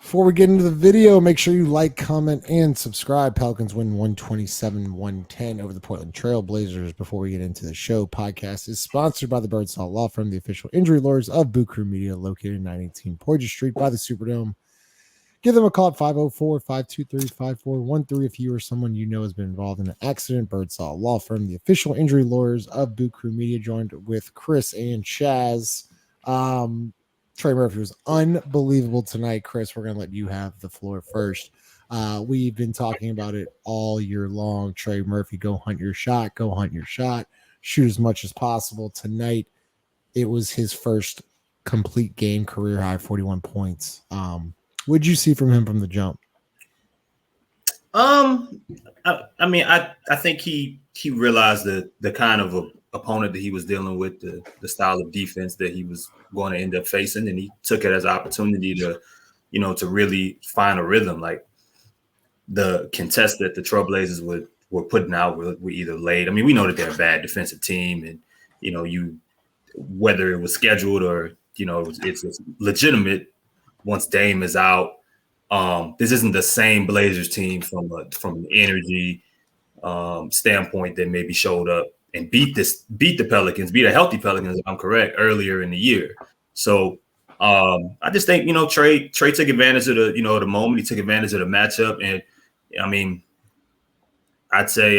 Before we get into the video, make sure you like, comment, and subscribe. Pelicans win 127-110 over the Portland Trail Blazers. Before we get into the show, podcast is sponsored by the Birdsall Law Firm, the official injury lawyers of Boot Krewe Media, located at 918 Portage Street by the Superdome. Give them a call at 504-523-5413 if you or someone you know has been involved in an accident. Birdsall Law Firm, the official injury lawyers of Boot Krewe Media, joined with Chris and Chaz. Trey Murphy was unbelievable tonight. Chris, we're going to let you have the floor first. We've been talking about it all year long. Trey Murphy, go hunt your shot. Go hunt your shot. Shoot as much as possible. Tonight, it was his first complete game, career high, 41 points. What did you see from him from the jump? I think he realized the kind of opponent that he was dealing with, the style of defense that he was going to end up facing, and he took it as an opportunity to really find a rhythm. Like the contests that the Trailblazers were putting out were either late. I mean, we know that they're a bad defensive team, and whether it was scheduled or it's legitimate. Once Dame is out, this isn't the same Blazers team from an energy standpoint that maybe showed up and beat the Pelicans, beat a healthy Pelicans, if I'm correct, earlier in the year. So I just think Trey took advantage of the moment. He took advantage of the matchup, and I mean, I'd say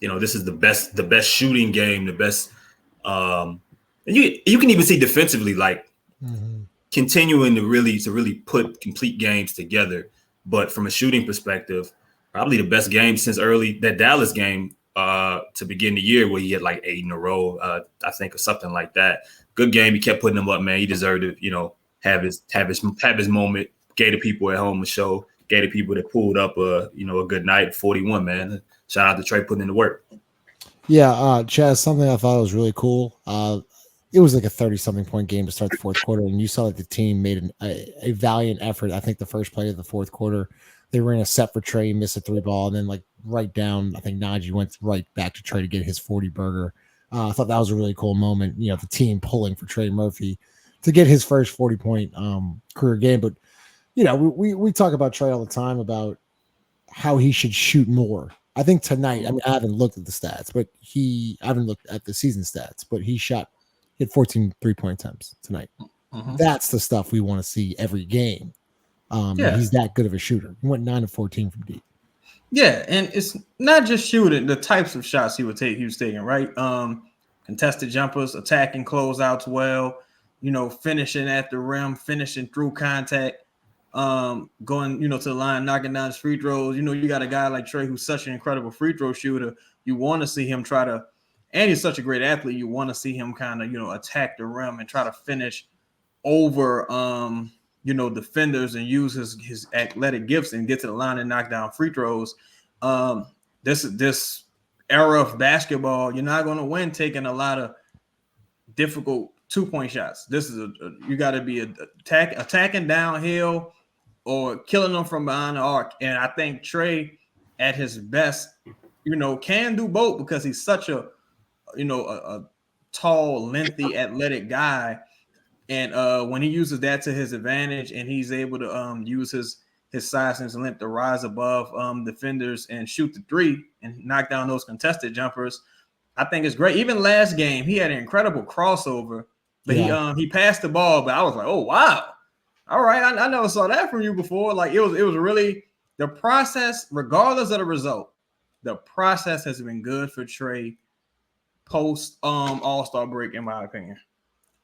this is the best shooting game, the best. And you can even see defensively, like continuing to really put complete games together. But from a shooting perspective, probably the best game since that Dallas game to begin the year, where he had like 8 in a row, I think, or something like that. Good game. He kept putting them up, man. He deserved to, have his moment. Gave the people at home a show. Gave the people that pulled up a good night. 41, man. Shout out to Trey putting in the work. Yeah, Chaz, something I thought was really cool. It was like a 30-something point game to start the fourth quarter, and you saw that the team made a valiant effort. I think the first play of the fourth quarter, they ran a set for Trey, missed a 3-ball, and then like right down, I think Najee went right back to Trey to get his 40-burger. I thought that was a really cool moment, the team pulling for Trey Murphy to get his first 40-point career game. But, we talk about Trey all the time about how he should shoot more. I think tonight, I mean, I haven't looked at the stats, but I haven't looked at the season stats, but he had 14 3-point attempts tonight. That's the stuff we want to see every game. He's that good of a shooter. He went 9 of 14 from deep. Yeah, and it's not just shooting, the types of shots he was taking, right? Contested jumpers, attacking closeouts well, finishing at the rim, finishing through contact, going, to the line, knocking down his free throws. You got a guy like Trey who's such an incredible free throw shooter. You want to see him try to, and he's such a great athlete, you want to see him kind of, attack the rim and try to finish over defenders and use his athletic gifts and get to the line and knock down free throws. This era of basketball, you're not going to win taking a lot of difficult 2-point shots. This is you got to be attacking downhill or killing them from behind the arc. And I think Trey, at his best, can do both because he's such a tall, lengthy, athletic guy. And when he uses that to his advantage and he's able to use his size and his length to rise above defenders and shoot the 3 and knock down those contested jumpers, I think it's great. Even last game, he had an incredible crossover, but he passed the ball. But I was like, oh wow, all right, I never saw that from you before. Like it was really the process, regardless of the result. The process has been good for Trey post All-Star break, in my opinion.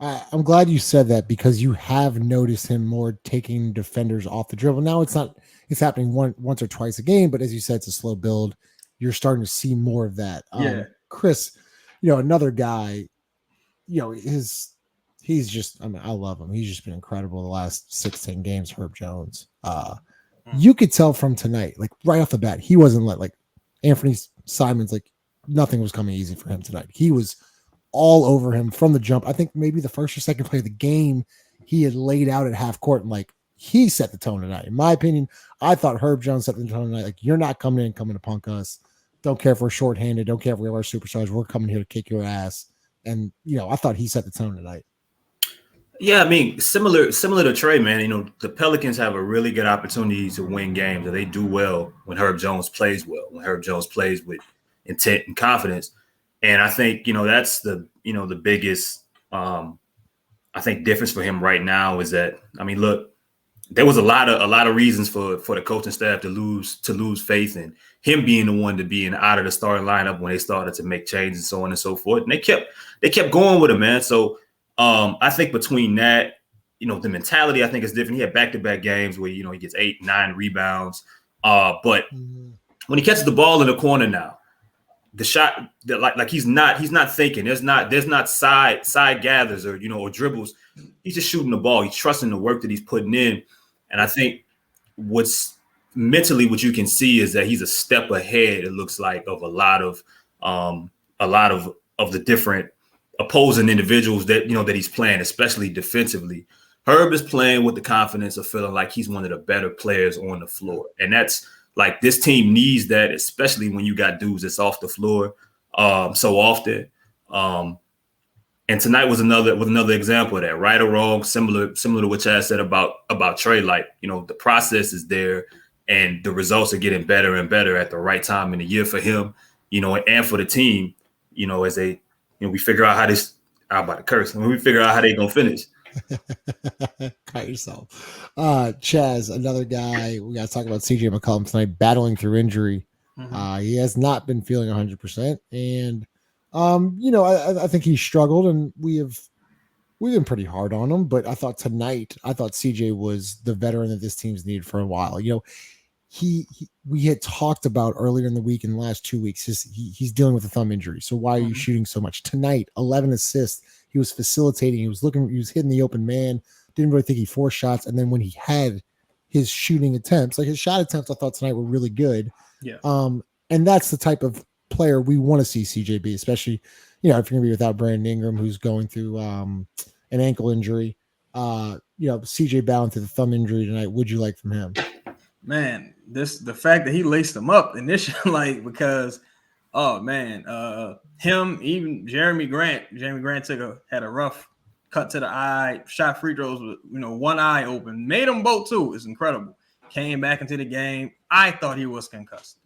I'm glad you said that because you have noticed him more taking defenders off the dribble. Now it's happening once or twice a game, but as you said, it's a slow build. You're starting to see more of that. Chris, another guy, he's just, I mean, I love him. He's just been incredible the last 16 games, Herb Jones. You could tell from tonight, like right off the bat, he wasn't like Anthony Simons, like nothing was coming easy for him tonight. He was all over him from the jump. I think maybe the first or second play of the game, he had laid out at half court and like he set the tone tonight. In my opinion, I thought Herb Jones set the tone tonight. Like, you're not coming to punk us. Don't care if we're shorthanded. Don't care if we're superstars. We're coming here to kick your ass. And, I thought he set the tone tonight. Yeah, I mean, similar to Trey, man. You know, the Pelicans have a really good opportunity to win games, and they do well when Herb Jones plays well, when Herb Jones plays with intent and confidence. And I think, that's the biggest I think difference for him right now is that, I mean, look, there was a lot of reasons for the coaching staff to lose faith in him being the one to be out of the starting lineup when they started to make changes and so on and so forth. And they kept going with him, man. So I think between that, the mentality I think is different. He had back-to-back games where he gets 8, 9 rebounds. But when he catches the ball in the corner now, the shot that like he's not thinking. There's not side gathers or or dribbles. He's just shooting the ball. He's trusting the work that he's putting in. And I think what you can see is that he's a step ahead, it looks like, of a lot of the different opposing individuals that that he's playing, especially defensively. Herb is playing with the confidence of feeling like he's one of the better players on the floor. And that's like, this team needs that, especially when you got dudes that's off the floor so often. And tonight was another example of that, right or wrong, similar to what Chad said about Trey. Like, the process is there and the results are getting better and better at the right time in the year for him, and for the team, as we figure out how this, I'm about to curse, when we figure out how they're going to finish. Cut yourself. Chaz, another guy, we got to talk about CJ McCollum tonight, battling through injury. He has not been feeling 100%. And, I think he struggled, and we've been pretty hard on him. But I thought CJ was the veteran that this team's needed for a while. We had talked about earlier in the week, in the last 2 weeks, he's dealing with a thumb injury. So why are you shooting so much? Tonight, 11 assists. He was facilitating. He was hitting the open man. Didn't really think he forced shots. And then when he had his shooting attempts, like his shot attempts, I thought tonight were really good. Yeah. And that's the type of player we want to see CJ be, especially, if you're gonna be without Brandon Ingram, who's going through an ankle injury. CJ battling through the thumb injury tonight. What'd you like from him? Man, the fact that he laced him up initially, like, because him, even Jeremy Grant had a rough cut to the eye, shot free throws with one eye open, made them both too. It's incredible. Came back into the game. I thought he was concussed,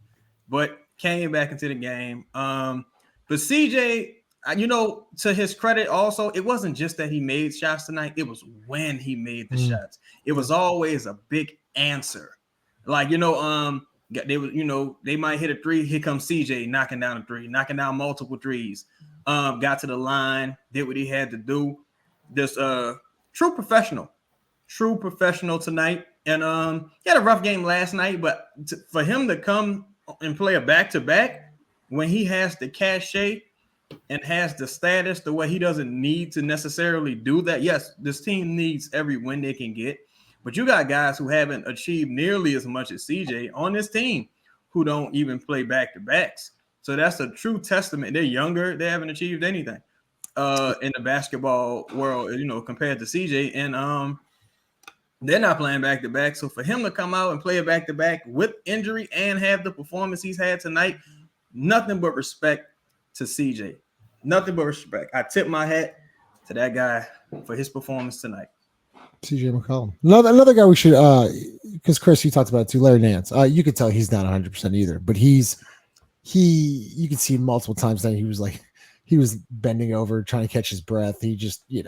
but came back into the game. But CJ, to his credit, also, it wasn't just that he made shots tonight. It was when he made the shots. It was always a big answer. Like, they might hit a three. Here comes CJ knocking down a three, knocking down multiple threes. Got to the line, did what he had to do. This true professional tonight. And he had a rough game last night, but for him to come and play a back-to-back when he has the cachet and has the status the way he doesn't need to necessarily do that. Yes, this team needs every win they can get. But you got guys who haven't achieved nearly as much as CJ on this team who don't even play back-to-backs. So that's a true testament. They're younger. They haven't achieved anything in the basketball world, compared to CJ. And they're not playing back-to-back. So for him to come out and play a back-to-back with injury and have the performance he's had tonight, nothing but respect to CJ. Nothing but respect. I tip my hat to that guy for his performance tonight. CJ McCollum. Another guy we should, because Chris, you talked about it too, Larry Nance. You could tell he's not 100% either, but you could see multiple times that he was bending over trying to catch his breath. He just, he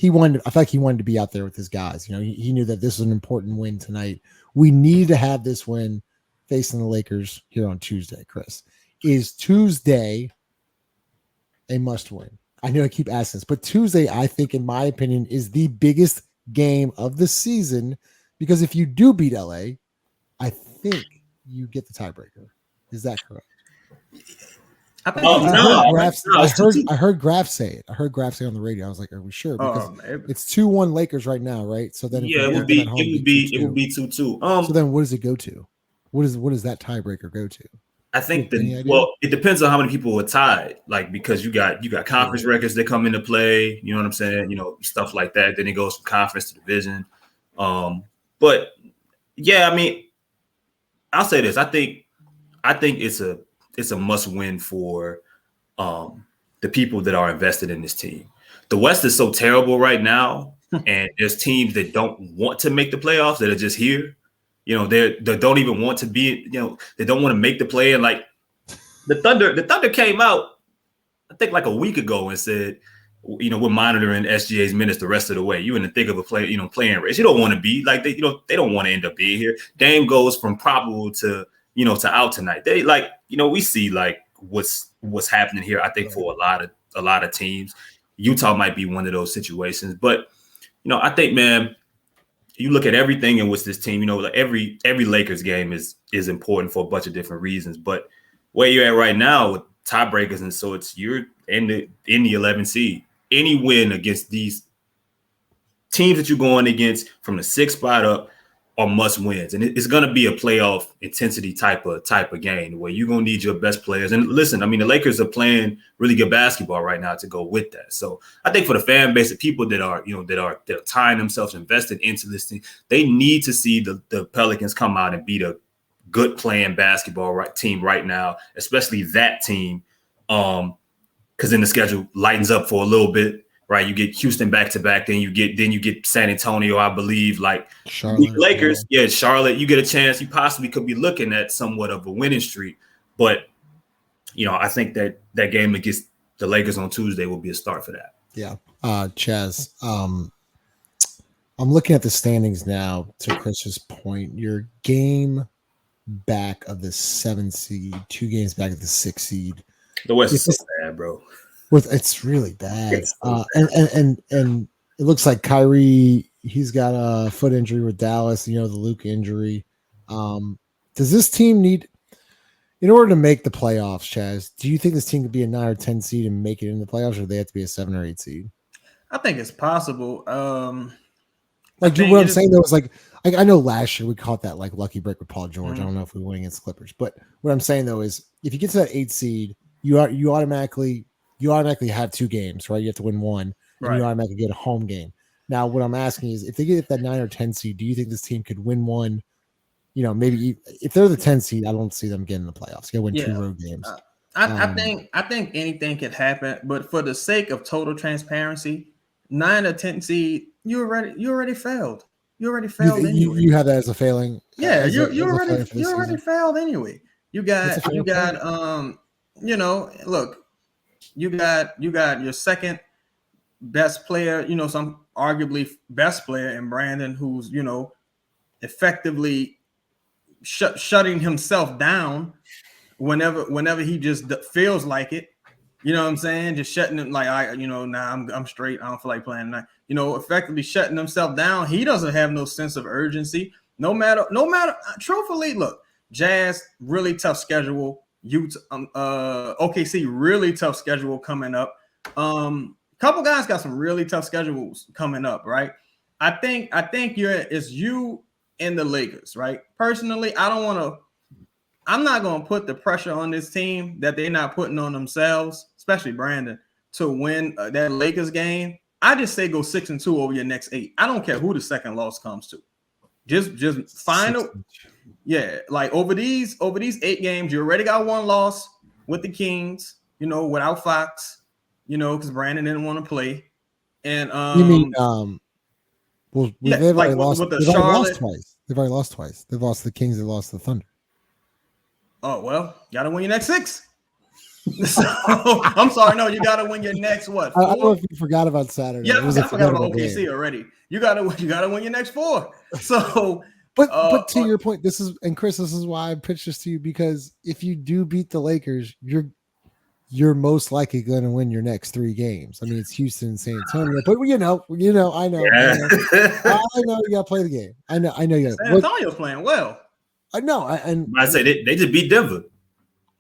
wanted. I feel like he wanted to be out there with his guys. He knew that this was an important win tonight. We need to have this win facing the Lakers here on Tuesday. Chris, is Tuesday a must win? I know I keep asking this, but Tuesday, I think, in my opinion, is the biggest game of the season, because if you do beat LA, I think you get the tiebreaker. Is that correct? I heard Graf say it. I heard Graf say on the radio. I was like, "Are we sure?" Because it's 2-1 Lakers right now, right? So then, it would be 2-2. So then, what does it go to? What does that tiebreaker go to? I think it depends on how many people are tied. Like, because you got conference records that come into play. You know what I'm saying? Stuff like that. Then it goes from conference to division. But yeah, I mean, I'll say this. I think it's a must win for the people that are invested in this team. the West is so terrible right now, and there's teams that don't want to make the playoffs that are just here. They don't even want to be. They don't want to make the play. And like the Thunder came out, I think like a week ago and said, we're monitoring SGA's minutes the rest of the way. You in the thick of a playing race. You don't want to be like they don't want to end up being here. Dame goes from probable to to out tonight. They we see like what's happening here. I think for a lot of teams, Utah might be one of those situations. But I think, man, you look at everything in which this team, like every Lakers game is important for a bunch of different reasons. But where you're at right now with tiebreakers, and so you're in the 11th seed. Any win against these teams that you're going against from the 6th spot up are must wins, and it's going to be a playoff intensity type of game where you're going to need your best players. And listen, I mean, the Lakers are playing really good basketball right now to go with that. So I think for the fan base, the people that are tying themselves, invested into this thing, they need to see the Pelicans come out and beat a good playing basketball team right now, especially that team. Because then the schedule lightens up for a little bit, right? You get Houston back to back, then you get San Antonio, I believe, like Charlotte, Lakers. Yeah, Charlotte. You get a chance. You possibly could be looking at somewhat of a winning streak, but I think that game against the Lakers on Tuesday will be a start for that. Yeah, Chaz. I'm looking at the standings now. To Chris's point, your game back of the 7th seed, 2 games back of the 6th seed. The West is so bad, bro. It's really bad. And it looks like Kyrie, he's got a foot injury with Dallas, the Luke injury. Does this team need, in order to make the playoffs, Chaz, do you think this team could be a 9 or 10 seed and make it in the playoffs, or do they have to be a 7 or 8 seed? I think it's possible. What I'm saying though is like I know last year we caught that like lucky break with Paul George. I don't know if we win against Clippers, but what I'm saying though is if you get to that 8 seed, you automatically have 2 games, right? You have to win one, and you automatically get a home game. Now, what I'm asking is, if they get that 9 or 10 seed, do you think this team could win one? Maybe if they're the 10 seed, I don't see them getting the playoffs. They're going to win 2 road games. I think anything could happen, but for the sake of total transparency, 9 or 10 seed, you already failed. You already failed anyway. You have that as a failing. Yeah, you already failed anyway. You got look, you got your second best player, some arguably best player in Brandon, who's effectively shutting himself down whenever he just feels like it. You know what I'm saying? Just shutting him like I'm straight. I don't feel like playing tonight. Effectively shutting himself down. He doesn't have no sense of urgency. No matter. Truthfully, look, Jazz really tough schedule. OKC really tough schedule coming up. Couple guys got some really tough schedules coming up, right? I think it's you and the Lakers, right? Personally, I'm not going to put the pressure on this team that they're not putting on themselves, especially Brandon, to win that Lakers game. I just say go 6-2 over your next 8. I don't care who the second loss comes to. Just find a like over these 8 games, you already got 1 loss with the Kings, without Fox, because Brandon didn't want to play. And you mean they've already lost. With the they've Charlotte, already lost twice. They've already lost twice. They've lost the Kings. They lost the Thunder. Oh well, gotta win your next 6. So, I'm sorry, no, you gotta win your next what? 4? I don't know if you forgot about Saturday. Yeah, I forgot about OKC already. You gotta win your next 4. So, but to your point, and Chris, this is why I pitched this to you, because if you do beat the Lakers, you're most likely going to win your next 3 games. I mean, it's Houston and San Antonio, but I know. I know you got to play the game. I know you. San Antonio's playing well. I know, I say they just beat Denver.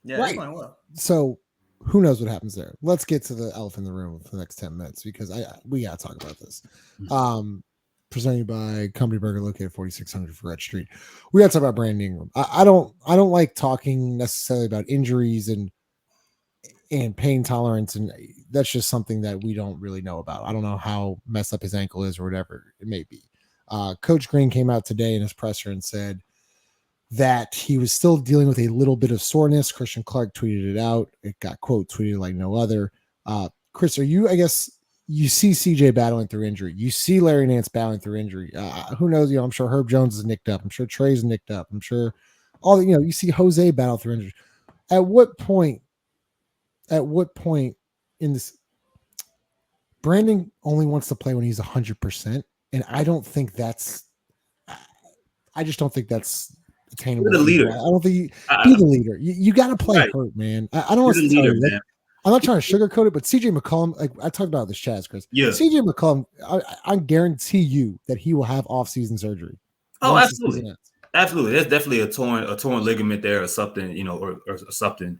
Yeah, they're playing well. So who knows what happens there? Let's get to the elephant in the room for the next 10 minutes because we got to talk about this. Presented by Company Burger, located 4600 Freret Street. We got to talk about Brandon Ingram. I don't like talking necessarily about injuries and pain tolerance, and that's just something that we don't really know about. I don't know how messed up his ankle is or whatever it may be. Coach Green came out today in his presser and said that he was still dealing with a little bit of soreness. Christian Clark tweeted it out. It got quote tweeted like no other. Chris, are you, I guess, you see CJ battling through injury. You see Larry Nance battling through injury. Who knows? I'm sure Herb Jones is nicked up. I'm sure Trey's nicked up. I'm sure you see Jose battle through injury. At what point in this, Brandon only wants to play when he's 100%. And I just don't think that's attainable. You're the leader. I don't think be the leader. You got to play hurt, man. I don't want to tell you that. I'm not trying to sugarcoat it, but CJ McCollum, like I talked about this, Chaz, Chris. Yeah. CJ McCollum, I guarantee you that he will have off-season surgery. Oh, absolutely. Absolutely. There's definitely a torn ligament there or something, or something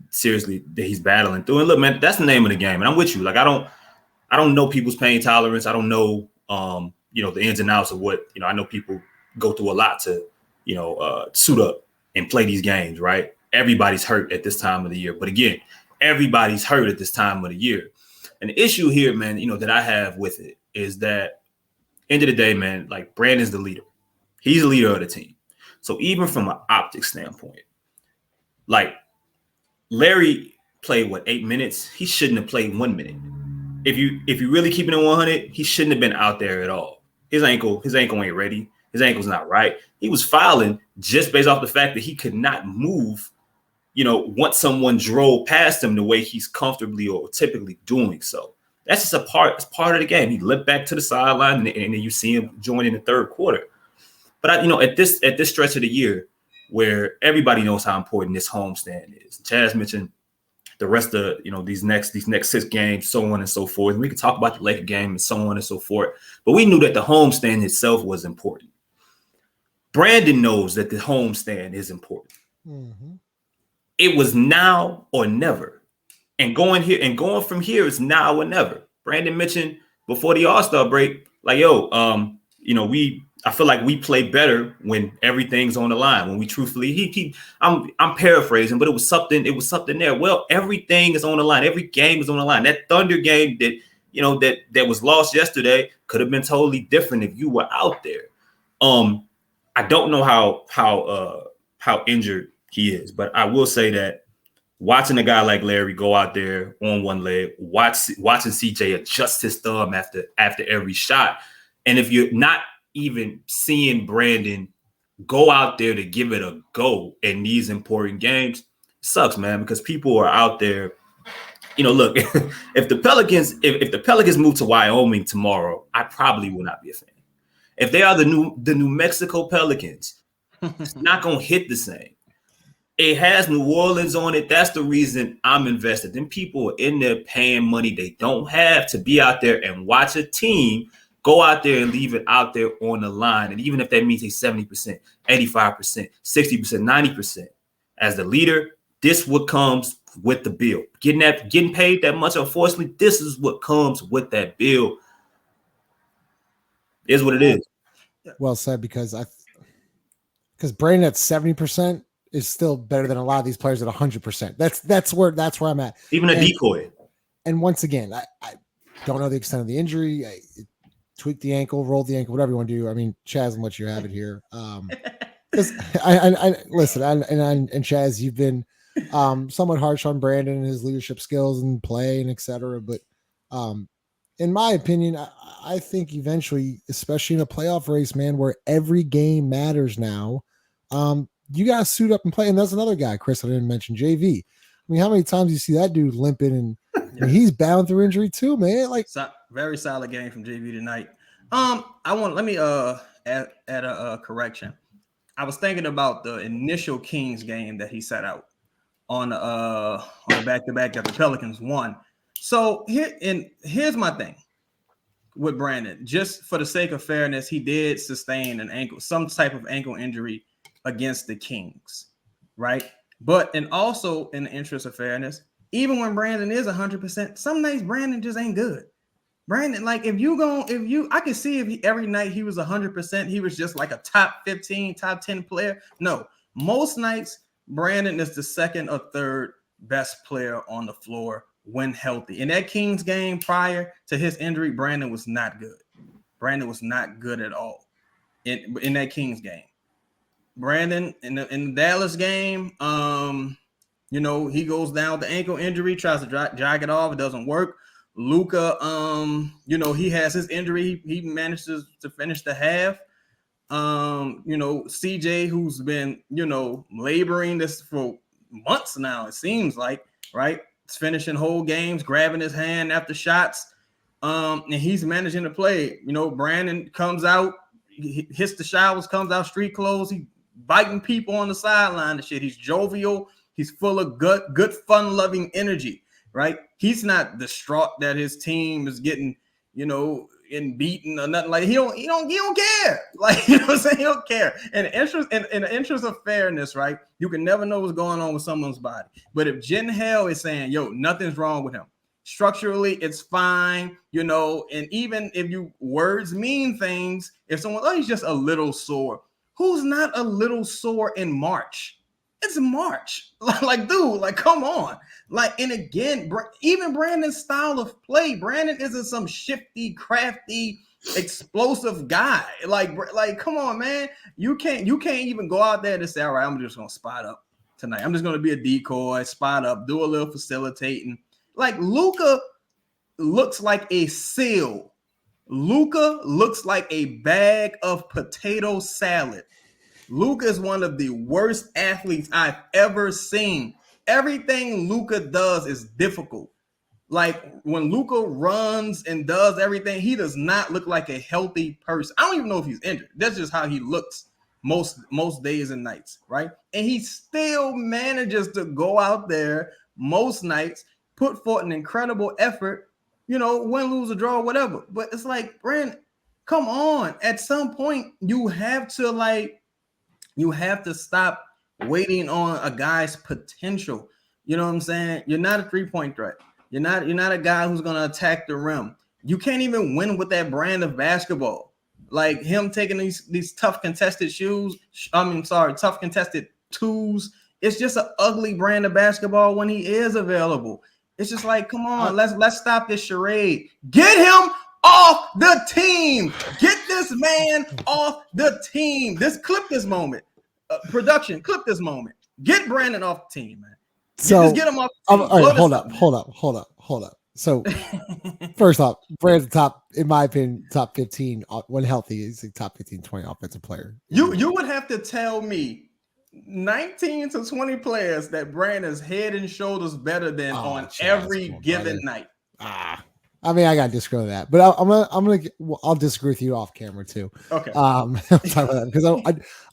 seriously that he's battling through. And look, man, that's the name of the game. And I'm with you. Like, I don't know people's pain tolerance. I don't know, the ins and outs of what, I know people go through a lot to, suit up and play these games, right? Everybody's hurt at this time of the year. But again, everybody's hurt at this time of the year. And the issue here, man, that I have with it is that end of the day, man, like Brandon's the leader. He's the leader of the team. So even from an optics standpoint, like Larry played 8 minutes? He shouldn't have played 1 minute. If you really keeping it 100, he shouldn't have been out there at all. His ankle ain't ready. His ankle's not right. He was fouling just based off the fact that he could not move, once someone drove past him the way he's comfortably or typically doing so. That's just it's part of the game. He limped back to the sideline, and then you see him join in the third quarter. But at this stretch of the year, where everybody knows how important this homestand is, Chaz mentioned the rest of these next 6 games, so on and so forth. And we could talk about the Laker game and so on and so forth. But we knew that the homestand itself was important. Brandon knows that the homestand is important. Mm-hmm. It was now or never. And going from here is now or never. Brandon mentioned before the All-Star break, like, I feel like we play better when everything's on the line. When we truthfully, I'm paraphrasing, but it was something there. Well, everything is on the line. Every game is on the line. That Thunder game that was lost yesterday could have been totally different if you were out there. I don't know how injured he is, but I will say that watching a guy like Larry go out there on one leg, watching CJ adjust his thumb after every shot, and if you're not even seeing Brandon go out there to give it a go in these important games, sucks, man, because people are out there. Look, if the Pelicans move to Wyoming tomorrow, I probably will not be a fan. If they are the New Mexico Pelicans, it's not going to hit the same. It has New Orleans on it. That's the reason I'm invested. Then people are in there paying money they don't have to be out there and watch a team go out there and leave it out there on the line. And even if that means a 70%, 85%, 60%, 90%, as the leader, this is what comes with the bill. Getting paid that much, unfortunately, this is what comes with that bill. Is what it is. Well said, because Brandon at 70% is still better than a lot of these players at 100%. That's where I'm at. Even a decoy. And once again, I don't know the extent of the injury. Tweak the ankle, roll the ankle, whatever you want to do. I mean, Chaz, and let you have it here. I listen, and Chaz, you've been somewhat harsh on Brandon and his leadership skills and play and etc. But in my opinion, I think eventually, especially in a playoff race, man, where every game matters now, you got to suit up and play. And that's another guy, Chris, I didn't mention, JV. I mean, how many times do you see that dude limping and he's bound through injury too, man? Like, very solid game from JV tonight. Let me add a correction. I was thinking about the initial Kings game that he set out on the back-to-back that the Pelicans won. So here's my thing with Brandon. Just for the sake of fairness, he did sustain some type of ankle injury against the Kings, right? But also in the interest of fairness, even when Brandon is 100%, some nights Brandon just ain't good. Brandon, like I could see if every night he was 100%, he was just like a top 15, top 10 player. No, most nights Brandon is the second or third best player on the floor when healthy. In that Kings game prior to his injury, Brandon was not good. Brandon was not good at all in that Kings game. Brandon in the Dallas game, he goes down with the ankle injury, tries to jog it off, it doesn't work. Luka, he has his injury. He manages to finish the half. CJ, who's been, laboring this for months now, it seems like, right? It's finishing whole games, grabbing his hand after shots. And he's managing to play. Brandon comes out, he hits the showers, comes out street clothes. He biting people on the sideline and shit. He's jovial. He's full of good, fun-loving energy, right? He's not distraught that his team is getting, and beaten or nothing. Like he don't care. Like, you know what I'm saying? He don't care. And in the interest of fairness, right? You can never know what's going on with someone's body. But if Jen Hell is saying, yo, nothing's wrong with him. Structurally, it's fine, and even if you words mean things, if someone, he's just a little sore. Who's not a little sore in March? It's March. Like, dude, like, come on. Like, and again, even Brandon's style of play, Brandon isn't some shifty, crafty, explosive guy. Like, come on, man. You can't even go out there and say, all right, I'm just going to spot up tonight. I'm just going to be a decoy, spot up, do a little facilitating. Like, Luka looks like a seal. Luka looks like a bag of potato salad. Luka is one of the worst athletes I've ever seen. Everything Luka does is difficult. Like, when Luka runs and does everything, he does not look like a healthy person. I don't even know if he's injured. That's just how he looks most days and nights, right? And he still manages to go out there most nights, put forth an incredible effort, win, lose, or draw, whatever. But it's like, Brandon, come on. At some point, you have to stop waiting on a guy's potential. You know what I'm saying? You're not a three-point threat. You're not a guy who's going to attack the rim. You can't even win with that brand of basketball. Like him taking these tough contested tough contested twos. It's just an ugly brand of basketball when he is available. It's just like, come on, let's stop this charade. Get him off the team. Get this man off the team. Clip this moment. Production, clip this moment. Get Brandon off the team, man. Just get him off the team. All right, hold up. So, first off, Brandon's in my opinion, top 15 when healthy. He's a top 15, 20 offensive player. You would have to tell me 19 to 20 players that Brandon's head and shoulders better than on every given night. I mean, I got to disagree with that, but I'll disagree with you off camera too. Okay. I'll talk about that because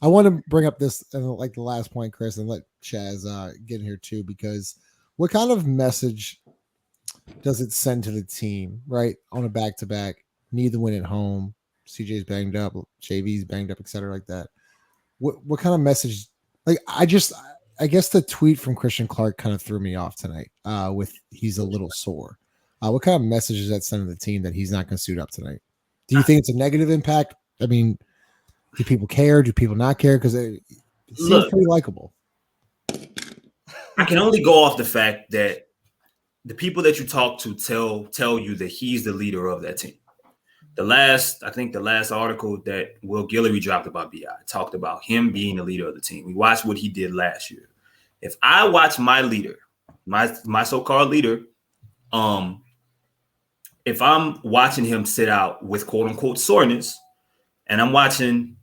I want to bring up this like the last point, Chris, and let Chaz get in here too, because what kind of message does it send to the team, right? On a back-to-back, need the win at home. CJ's banged up, JV's banged up, etc. like that. What kind of message? Like, I guess the tweet from Christian Clark kind of threw me off tonight. With he's a little sore. What kind of message is that sending the team that he's not going to suit up tonight? Do you think it's a negative impact? I mean, do people care? Do people not care? Because it seems pretty likable. I can only go off the fact that the people that you talk to tell you that he's the leader of that team. The last article that Will Guillory dropped about BI talked about him being the leader of the team. We watched what he did last year. If I watch my leader, my so-called leader, if I'm watching him sit out with quote unquote soreness, and I'm watching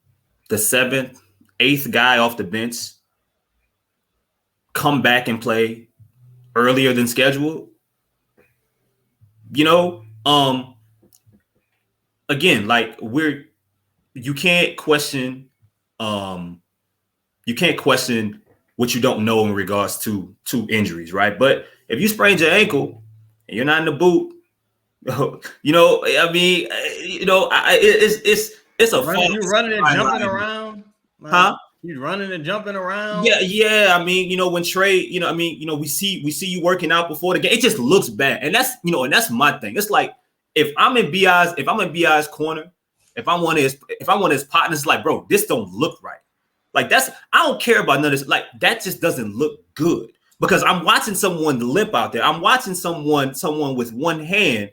the 7th, 8th guy off the bench come back and play earlier than scheduled, again, like you can't question what you don't know in regards to injuries, right? But if you sprained your ankle and you're not in the boot, it's a you running and jumping around, huh? You running and jumping around. Yeah. I mean, when Trey, we see you working out before the game. It just looks bad, and that's my thing. It's like if I'm in BI's corner, if I'm one of his partners, like, bro, this don't look right. Like I don't care about none of this. Like that just doesn't look good because I'm watching someone limp out there. I'm watching someone with one hand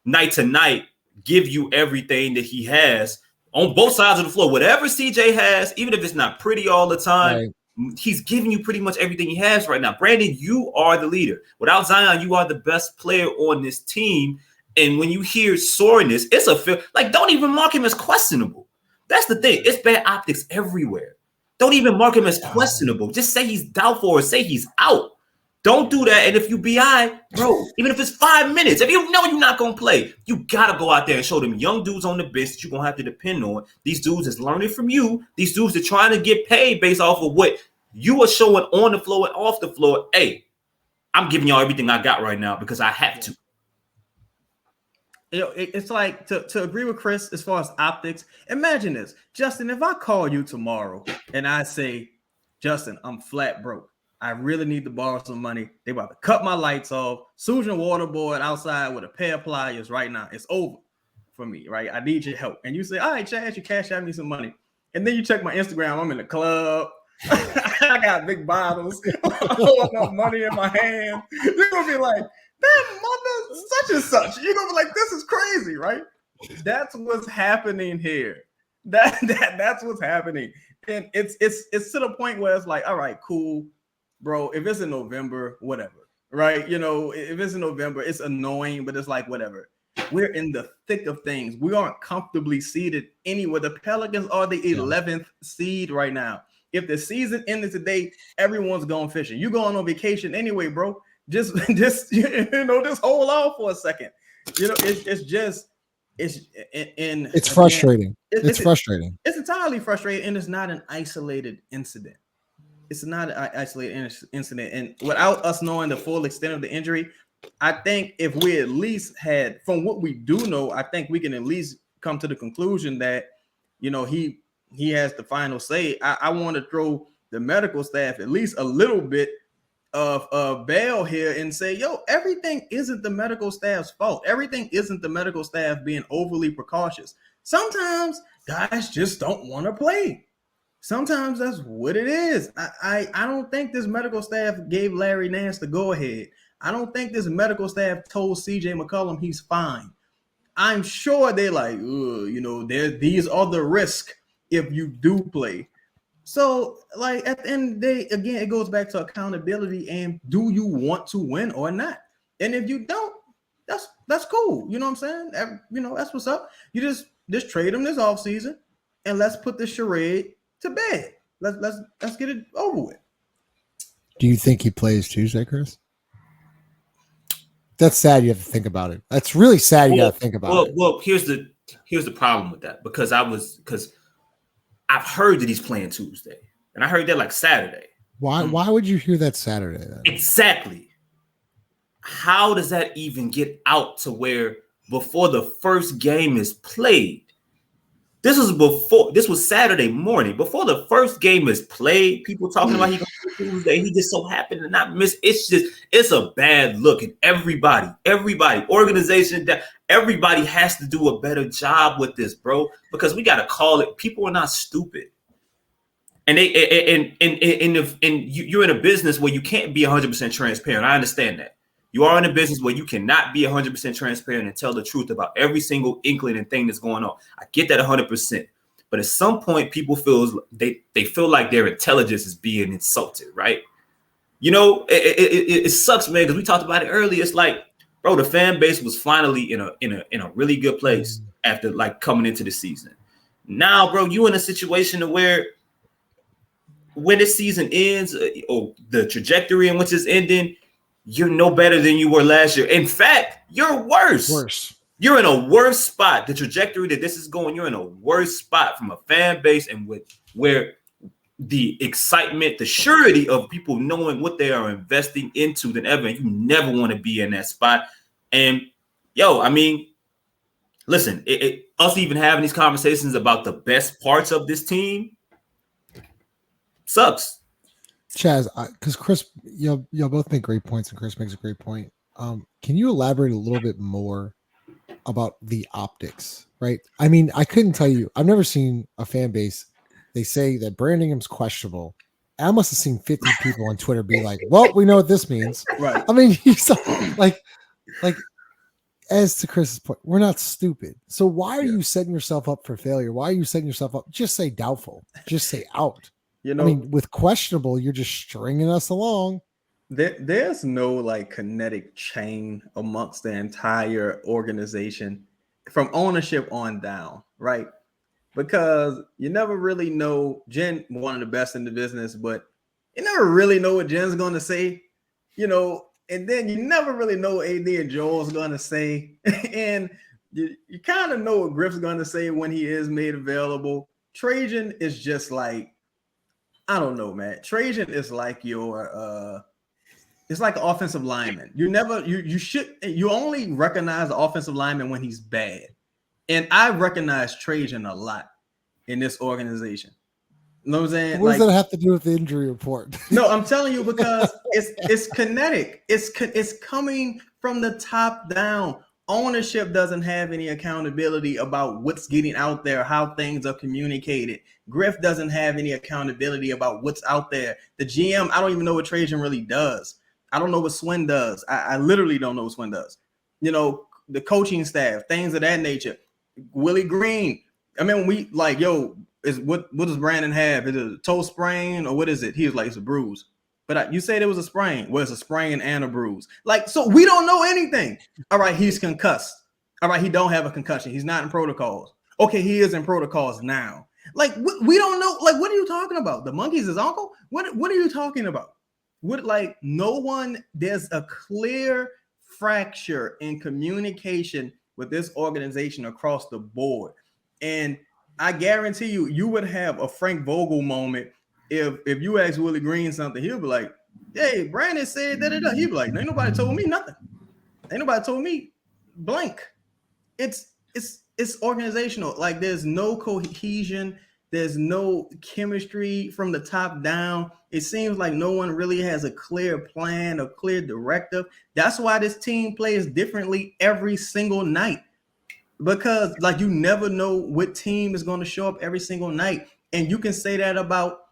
night to night give you everything that he has on both sides of the floor. Whatever CJ has, even if it's not pretty all the time, He's giving you pretty much everything he has right now. Brandon, you are the leader. Without Zion, you are the best player on this team. And when you hear soreness, it's a feel like don't even mark him as questionable. That's the thing. It's bad optics everywhere. Don't even mark him as questionable. Just say he's doubtful or say he's out. Don't do that. And if you BI, bro, even if it's 5 minutes, if you know you're not going to play, you got to go out there and show them young dudes on the bench that you're going to have to depend on. These dudes is learning from you. These dudes are trying to get paid based off of what you are showing on the floor and off the floor. Hey, I'm giving y'all everything I got right now because I have to. You know, it's like to agree with Chris as far as optics. Imagine this, Justin, if I call you tomorrow and I say, Justin, I'm flat broke. I really need to borrow some money. They about to cut my lights off. Susan waterboard outside with a pair of pliers right now. It's over for me, right? I need your help. And you say, all right, Chad, you cash out me some money. And then you check my Instagram. I'm in the club. I got big bottles. I got money in my hand. You're going to be like, that mother such and such. You're going to be like, this is crazy, right? That's what's happening here. That's what's happening. And it's to the point where it's like, all right, cool. Bro, if it's in November, whatever, right? You know, if it's in November, it's annoying, but it's like, whatever. We're in the thick of things. We aren't comfortably seated anywhere. The Pelicans are the 11th seed right now. If the season ended today, everyone's going fishing. You going on vacation anyway, bro. Just hold on for a second. You know, it's frustrating. It's frustrating. It's entirely frustrating, and it's not an isolated incident. It's not an isolated incident. And without us knowing the full extent of the injury, I think if we at least had, from what we do know, I think we can at least come to the conclusion that, you know, he has the final say. I want to throw the medical staff at least a little bit of bail here and say, yo, everything isn't the medical staff's fault. Everything isn't the medical staff being overly precautious. Sometimes guys just don't want to play. Sometimes that's what it is. I don't think this medical staff gave Larry Nance the go-ahead. I don't think this medical staff told CJ McCollum he's fine. I'm sure they're like, you know, these are the risks if you do play. So, like, at the end of the day, again, it goes back to accountability and do you want to win or not? And if you don't, that's cool. You know what I'm saying? You know, that's what's up. You just trade him this offseason and let's put this charade to bed. Let's get it over with. Do you think he plays Tuesday, Chris? That's sad. You have to think about it. That's really sad. You got to think about it. Well, here's the problem with that because I've heard that he's playing Tuesday, and I heard that like Saturday. Why would you hear that Saturday then? Exactly. How does that even get out to where before the first game is played? This was Saturday morning. Before the first game is played, people talking about he going to Tuesday. He just so happened to not miss. It's a bad look. And everybody, organization, that everybody has to do a better job with this, bro. Because we got to call it. People are not stupid. And you're in a business where you can't be 100% transparent. I understand that. You are in a business where you cannot be 100% transparent and tell the truth about every single inkling and thing that's going on. I get that 100%. But at some point, people feel like their intelligence is being insulted, right? You know, it sucks, man, because we talked about it earlier. It's like, bro, the fan base was finally in a really good place after like coming into the season. Now, bro, you in a situation where when the season ends or the trajectory in which it's ending, you're no better than you were last year. In fact, you're worse. You're in a worse spot. The trajectory that this is going, you're in a worse spot from a fan base and where the excitement, the surety of people knowing what they are investing into than ever. You never want to be in that spot. And I mean, listen, us even having these conversations about the best parts of this team sucks. Chaz, because Chris, y'all both make great points, and Chris makes a great point. Can you elaborate a little bit more about the optics, right? I mean, I couldn't tell you. I've never seen a fan base. They say that Brandingham's questionable. I must have seen 50 people on Twitter be like, well, we know what this means. Right. I mean, like, as to Chris's point, we're not stupid. So why are you setting yourself up for failure? Why are you setting yourself up? Just say doubtful. Just say out. You know, I mean, with questionable, you're just stringing us along. There's no like kinetic chain amongst the entire organization from ownership on down, right? Because you never really know. Jen, one of the best in the business, but you never really know what Jen's going to say, and then you never really know what AD and Joel's going to say. And you kind of know what Griff's going to say when he is made available. Trajan is just like, I don't know, man. Trajan is like it's like an offensive lineman. You only recognize the offensive lineman when he's bad. And I recognize Trajan a lot in this organization. You know what I'm saying? What does that have to do with the injury report? No, I'm telling you because it's kinetic. It's coming from the top down. Ownership doesn't have any accountability about what's getting out there, how things are communicated. Griff doesn't have any accountability about what's out there. The GM, I don't even know what Trajan really does. I don't know what Swin does. I literally don't know what Swin does. The coaching staff, things of that nature. Willie Green. I mean, we like, what does Brandon have? Is it a toe sprain or what is it? He was like, it's a bruise. But you said it was a sprain. Well, it's a sprain and a bruise. Like, so we don't know anything. All right, he's concussed. All right, he don't have a concussion. He's not in protocols. Okay, he is in protocols now. Like, we don't know. Like, what are you talking about? The monkey's his uncle? What are you talking about? There's a clear fracture in communication with this organization across the board. And I guarantee you would have a Frank Vogel moment if you ask Willie Green something. He'll be like, hey, Brandon said that. He'll be like, ain't nobody told me nothing. Ain't nobody told me blank. It's organizational. Like, there's no cohesion. There's no chemistry from the top down. It seems like no one really has a clear plan, a clear directive. That's why this team plays differently every single night. Because like you never know what team is going to show up every single night. And you can say that about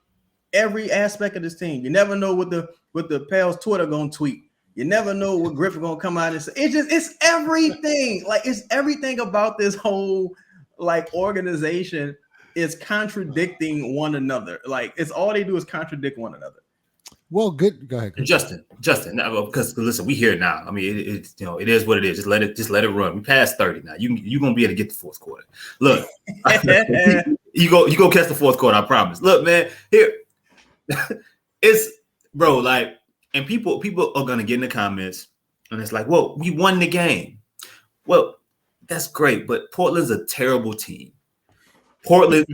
every aspect of this team. You never know what the Pals Twitter going to tweet. You never know what Griffin going to come out and say. It's everything. Like, it's everything about this whole like organization is contradicting one another. Like, it's all they do is contradict one another. Well, good. Go ahead, Justin. Because listen, we here now. I mean, it is what it is. Just let it run. We passed 30 now. You gonna be able to get the fourth quarter. Look, you go catch the fourth quarter. I promise. Look, man, here it's bro. Like, and people are gonna get in the comments, and it's like, well, we won the game. Well, that's great, but Portland's a terrible team. Portland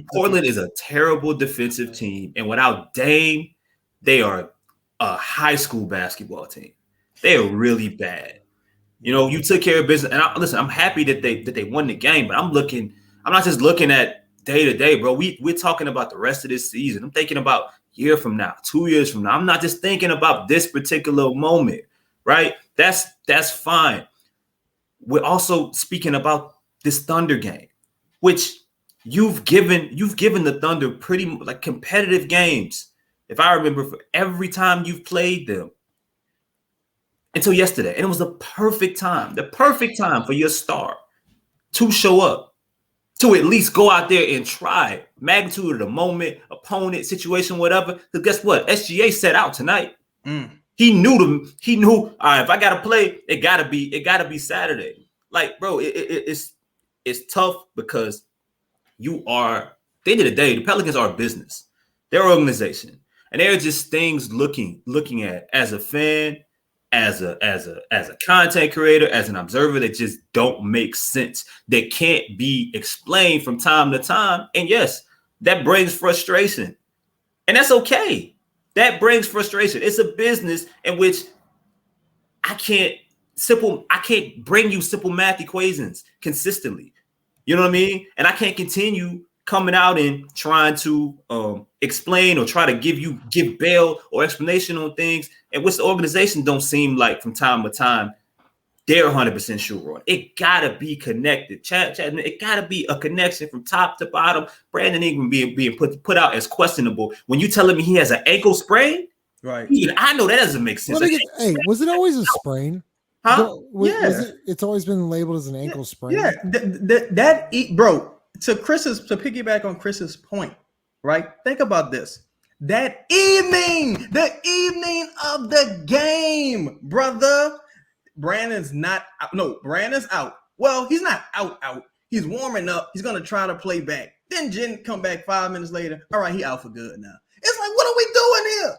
is a terrible defensive team, and without Dame, they are a high school basketball team. They are really bad. You took care of business, and I'm happy that they won the game. But I'm not just looking at day to day, bro. We're talking about the rest of this season. I'm thinking about year from now, 2 years from now. I'm not just thinking about this particular moment, right? That's fine. We're also speaking about this Thunder game, which you've given the Thunder pretty like competitive games. If I remember, for every time you've played them until yesterday, and it was the perfect time for your star to show up, to at least go out there and try. Magnitude of the moment, opponent, situation, whatever. Because guess what? SGA set out tonight. He knew all right, if I gotta play, it gotta be Saturday. Like, bro, it's tough because you are, at the end of the day, the Pelicans are a business. They're an organization. And there are just things looking at as a fan, as a content creator, as an observer that just don't make sense. That can't be explained from time to time. And yes, that brings frustration. And that's okay. That brings frustration. It's a business in which I can't bring you simple math equations consistently. You know what I mean? And I can't continue coming out and trying to explain or try to give bail or explanation on things, and which the organization don't seem like from time to time they're 100% sure on. It gotta be connected. Chad, it gotta be a connection from top to bottom. Brandon Ingram being put out as questionable when you telling me he has an ankle sprain, right? Even I know that doesn't make sense. Hey, was it always a sprain? Huh? It's always been labeled as an ankle sprain. Yeah, bro. To piggyback on Chris's point, right? Think about this. that evening, the evening of the game, brother. Brandon's not out. No, Brandon's out. Well, he's not out. He's warming up. He's gonna try to play back. Then Jen come back 5 minutes later. All right, he out for good now. It's like, what are we doing here?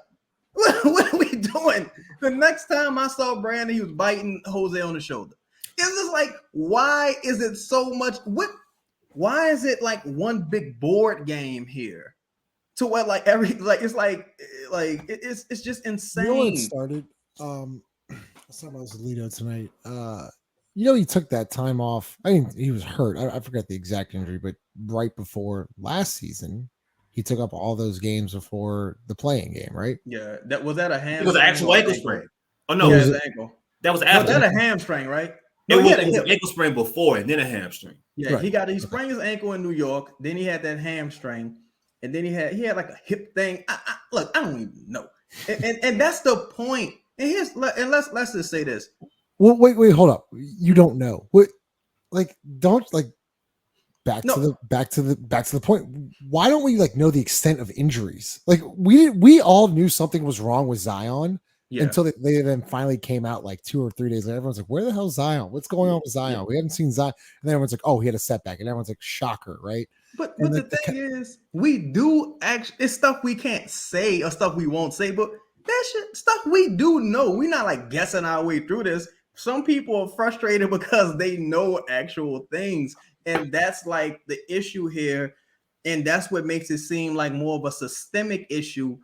What are we doing? The next time I saw Brandon, he was biting Jose on the shoulder. It's just like, why is it so much? Why is it like one big board game here? To what it's just insane. You know when it started? I was talking about this with Lito tonight. He took that time off. I mean, he was hurt. I forgot the exact injury, but right before last season, he took up all those games before the playing game, right? Yeah, that was a hamstring. It was an actual ankle sprain. Oh no, it was an ankle. That was after. Was that a hamstring, right? No, it was an ankle sprain before and then a hamstring. Yeah, right. He sprained his ankle in New York. Then he had that hamstring, and then he had like a hip thing. I don't even know. And that's the point. And let's just say this. Well, wait, hold up. You don't know what? Back to the point. Why don't we know the extent of injuries? Like we all knew something was wrong with Zion until they then finally came out 2 or 3 days later. Everyone's like, "Where the hell's Zion? What's going on with Zion? We haven't seen Zion." And then everyone's like, "Oh, he had a setback," and everyone's like, "Shocker, right?" But the thing is, we do actually. It's stuff we can't say or stuff we won't say, but that shit stuff we do know. We're not guessing our way through this. Some people are frustrated because they know actual things. And that's the issue here. And that's what makes it seem like more of a systemic issue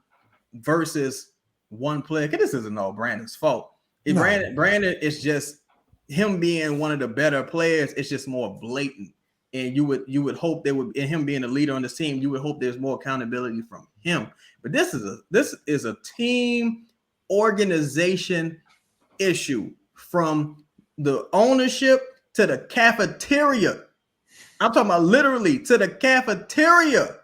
versus one player. This isn't all Brandon's fault. No. Brandon is just him being one of the better players. It's just more blatant. And you would hope there would, and him being the leader on the team, you would hope there's more accountability from him. But this is a team organization issue from the ownership to the cafeteria. I'm talking about literally to the cafeteria.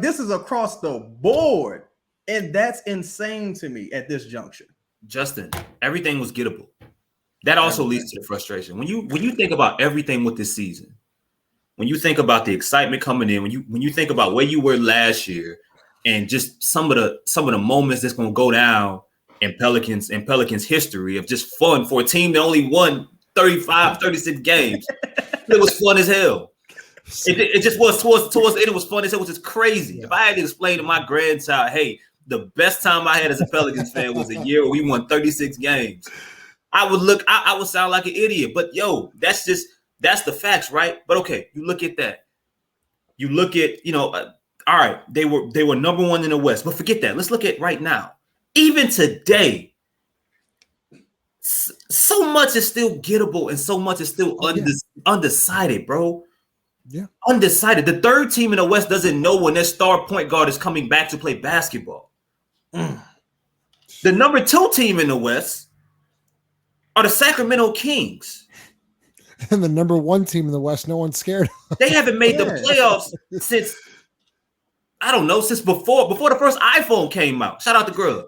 This is across the board. And that's insane to me at this juncture. Justin, everything was gettable. That also leads to the frustration. When you think about everything with this season, when you think about the excitement coming in, when you think about where you were last year and just some of the moments that's going to go down in Pelicans history of just fun for a team that only won 35, 36 games. It was fun as hell. It just was towards the end. It was fun as hell. It was just crazy. Yeah. If I had to explain to my grandchild, hey, the best time I had as a Pelicans fan was a year where we won 36 games, I would sound like an idiot. But yo, that's the facts, right? But okay, you look at that. You look at, all right, they were number one in the West, but forget that. Let's look at right now. Even today, so much is still gettable and so much is still undecided, bro. Yeah. Undecided. The third team in the West doesn't know when their star point guard is coming back to play basketball. The number 2 team in the West are the Sacramento Kings. And the number 1 team in the West, no one's scared of. They haven't made the playoffs since, I don't know, since before the first iPhone came out. Shout out to Grub.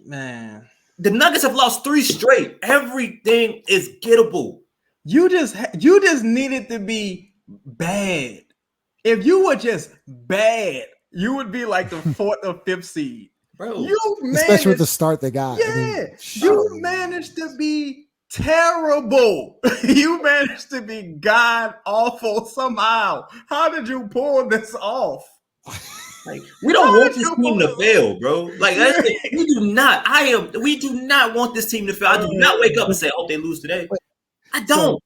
Man. The Nuggets have lost 3 straight. Everything is gettable. You just needed to be bad. If you were just bad, you would be like the 4th or 5th seed. Bro, especially with the start they got. Yeah, you managed to be terrible. You managed to be god awful somehow. How did you pull this off? We don't want this team to fail, bro. We do not. We do not want this team to fail. I do not wake up and say, "Oh, they lose today." I don't.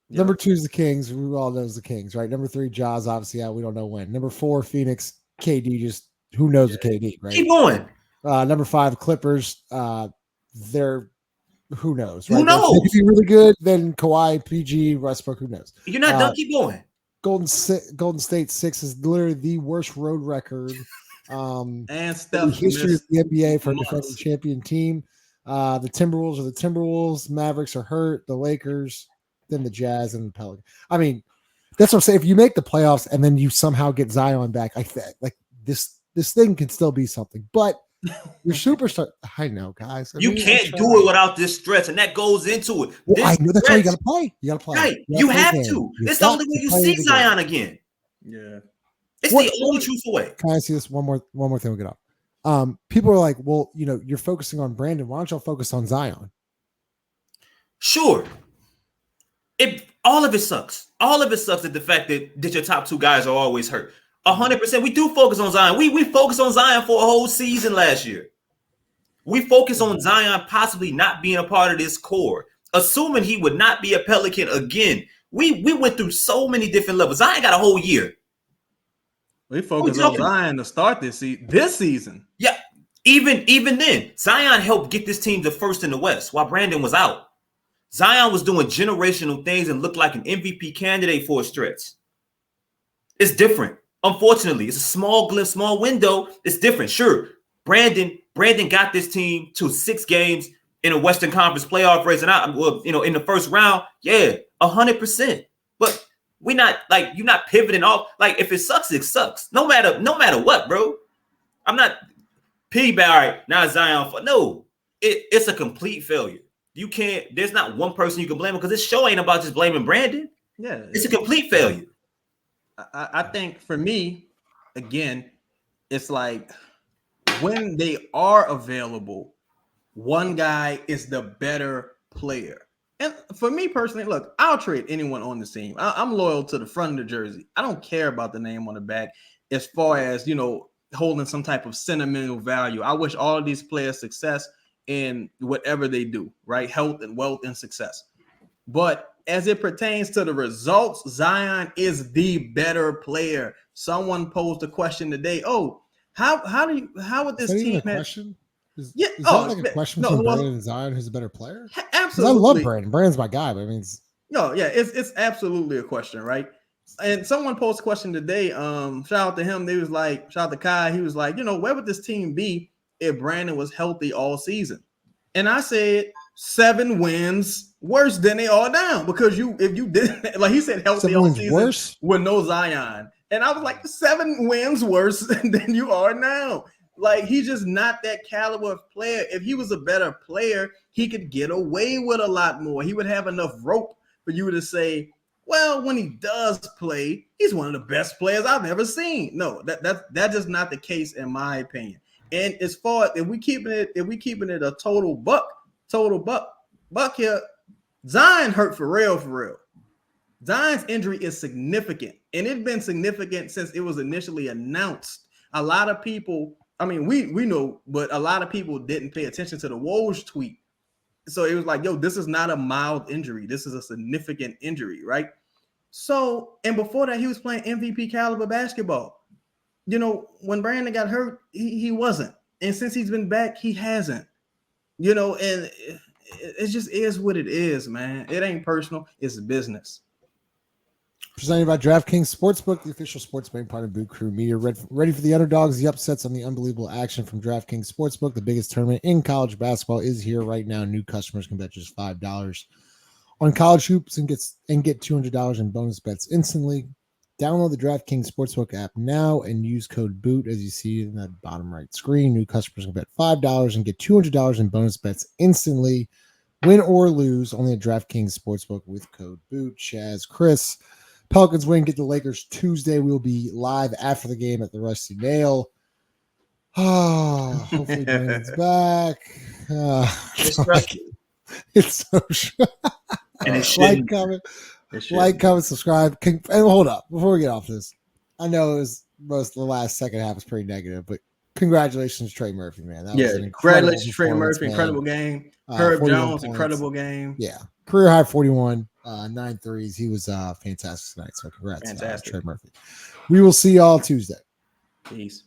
Number 2 is the Kings. We all know the Kings, right? Number 3, Jaws, obviously out. We don't know when. Number 4, Phoenix. KD, just who knows with KD, right? Keep going. Number 5, Clippers. They're who knows? Right? Who knows? They could be really good. Then Kawhi, PG, Westbrook. Who knows? You're not done. Keep going. Golden State 6 is literally the worst road record and stuff in the history of the NBA for a defending champion team. The Timberwolves are the Timberwolves. Mavericks are hurt. The Lakers, then the Jazz and the Pelicans. I mean, that's what I'm saying. If you make the playoffs and then you somehow get Zion back, this thing can still be something. But your superstar, I know, guys. You can't do it without this stretch, and that goes into it. Well, I know that's why you got to play. You got to play. Right. You have to. It's the only way you see Zion again. Yeah. It's the only truthful way. Can I see this one more thing we'll get up? People are like, well, you're focusing on Brandon. Why don't y'all focus on Zion? Sure. All of it sucks. All of it sucks at the fact that your top two guys are always hurt. 100%. We do focus on Zion. We focused on Zion for a whole season last year. We focus on Zion possibly not being a part of this core, assuming he would not be a Pelican again. We went through so many different levels. Zion got a whole year. We focused on Zion to start this season. Yeah, even then, Zion helped get this team to first in the West while Brandon was out. Zion was doing generational things and looked like an MVP candidate for a stretch. It's different. Unfortunately, it's a small glimpse, small window. It's different. Sure, Brandon got this team to 6 games in a Western Conference playoff race, and in the first round, 100%. But we're not like you're not pivoting off. Like if it sucks, it sucks. No matter what, bro. I'm not piggyback. All right, now Zion. No, it's a complete failure. You can't. There's not one person you can blame because this show ain't about just blaming Brandon. Yeah, it's a complete failure. I think for me, again, it's like when they are available, one guy is the better player. And for me personally, look, I'll trade anyone on the team. I'm loyal to the front of the jersey. I don't care about the name on the back as far as, holding some type of sentimental value. I wish all of these players success in whatever they do, right? Health and wealth and success. But as it pertains to the results, Zion is the better player. Someone posed a question today. Oh, how would this team have question? Is that like a question from Brandon and Zion who's a better player? Absolutely. I love Brandon. Brandon's my guy, but I mean it's absolutely a question, right? And someone posed a question today. Shout out to him. They was like, shout out to Kai. He was like, where would this team be if Brandon was healthy all season? And I said 7 wins worse than they are now. Because if you didn't, like he said, healthy all season worse with no Zion. And I was like, 7 wins worse than you are now. Like, he's just not that caliber of player. If he was a better player, he could get away with a lot more. He would have enough rope for you to say, well, when he does play, he's one of the best players I've ever seen. No, that's just not the case in my opinion. And as far as if we keeping it a total buck here, Zion hurt for real. Zion's injury is significant, and it's been significant since it was initially announced. A lot of people, I mean, we know, but a lot of people didn't pay attention to the Woj tweet. So it was like, yo, this is not a mild injury. This is a significant injury, right? So, and before that, he was playing MVP caliber basketball. When Brandon got hurt, he wasn't. And since he's been back, he hasn't. And it just is what it is, man. It ain't personal. It's business. Presented by DraftKings Sportsbook, the official sports betting partner of Boot Krewe Media. Ready for the underdogs, the upsets, and the unbelievable action from DraftKings Sportsbook. The biggest tournament in college basketball is here right now. New customers can bet just $5 on college hoops and get $200 in bonus bets instantly. Download the DraftKings Sportsbook app now and use code BOOT as you see in that bottom right screen. New customers can bet $5 and get $200 in bonus bets instantly. Win or lose, only at DraftKings Sportsbook with code BOOT. Chaz, Chris. Pelicans win, get the Lakers Tuesday. We'll be live after the game at the Rusty Nail. Hopefully Brandon's back. It's so and it like, comment, subscribe. And hold up, before we get off this, I know the last second half was pretty negative, but congratulations, Trey Murphy, man. That was an incredible congratulations, Trey Murphy, incredible game. Herb Jones, incredible game. Yeah, career high 41, 9 threes. He was fantastic tonight. So congrats, Trey Murphy. We will see y'all Tuesday. Peace.